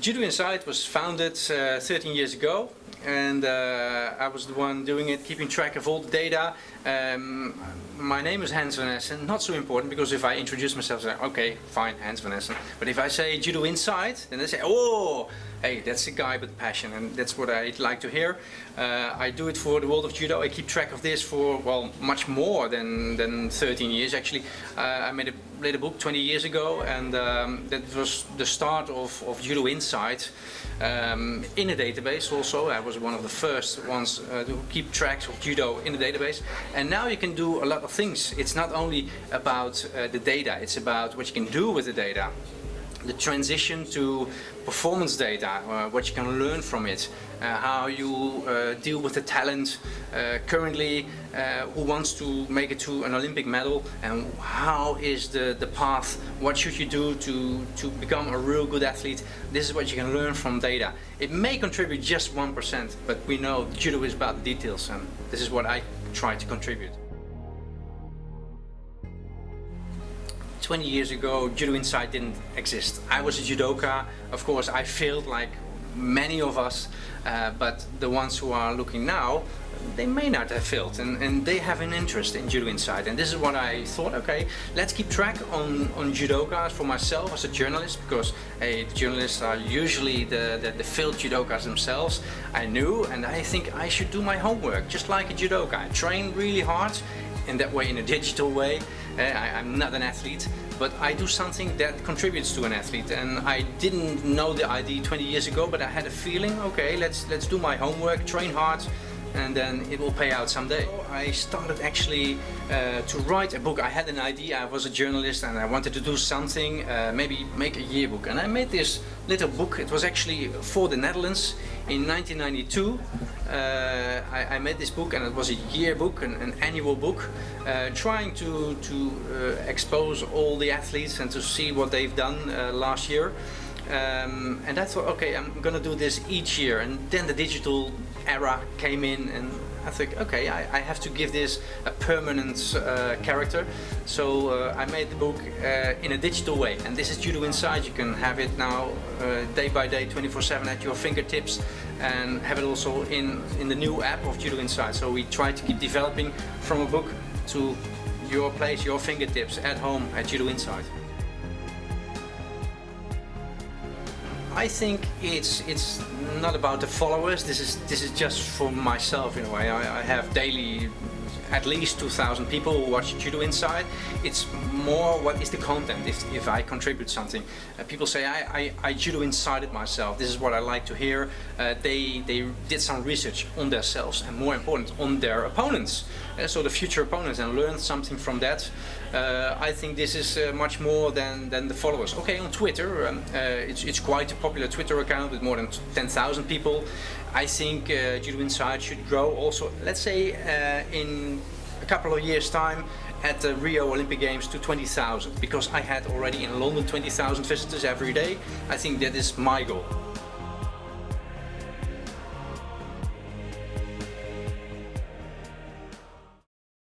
Judo Inside was founded 13 years ago, and I was the one doing it, keeping track of all the data. My name is Hans van Essen, not so important, because if I introduce myself, I say, okay, fine, Hans van Essen. But if I say Judo Inside, then they say, oh, hey, that's a guy with passion, and that's what I'd like to hear. I do it for the world of judo. I keep track of this for, well, much more than 13 years actually. I made a book 20 years ago, and that was the start of Judo Inside in a database also. I was one of the first ones to keep track of judo in the database. And now you can do a lot of things. It's not only about the data, it's about what you can do with the data. The transition to performance data, what you can learn from it, how you deal with the talent currently who wants to make it to an Olympic medal, and how is the path, what should you do to become a real good athlete. This is what you can learn from data. It may contribute just 1%, but we know judo is about the details, and this is what I try to contribute. 20 years ago, Judo Inside didn't exist. I was a judoka. Of course, I failed like many of us, but the ones who are looking now, they may not have failed, and they have an interest in Judo Inside. And this is what I thought, okay, let's keep track on judokas for myself as a journalist, because hey, the journalists are usually the failed judokas themselves. I knew, and I think I should do my homework, just like a judoka. I train really hard, in that way, in a digital way. I'm not an athlete, but I do something that contributes to an athlete, and I didn't know the idea 20 years ago, but I had a feeling, okay, let's do my homework, train hard, and then it will pay out someday. I started actually to write a book. I had an idea, I was a journalist and I wanted to do something, maybe make a yearbook, and I made this little book. It was actually for the Netherlands in 1992. I made this book, and it was a yearbook, an annual book, trying to expose all the athletes and to see what they've done last year. And I thought, okay, I'm gonna do this each year. And then the digital era came in, and I think, okay, I have to give this a permanent character. So I made the book in a digital way, and this is Judo Inside. You can have it now day by day, 24/7 at your fingertips, and have it also in the new app of Judo Inside. So we try to keep developing from a book to your place, your fingertips at home at Judo Inside. I think it's not about the followers. This is just for myself in a way. I have daily at least 2,000 people who watch Judo Inside. It's more what is the content, if I contribute something. People say I Judo Inside it myself. This is what I like to hear. They did some research on themselves, and more important, on their opponents. So the future opponents, and learned something from that. I think this is much more than the followers. Okay, on Twitter, it's quite a popular Twitter account with more than 10,000 people. I think Judo Inside should grow also, let's say, in a couple of years' time at the Rio Olympic Games to 20,000, because I had already in London 20,000 visitors every day. I think that is my goal.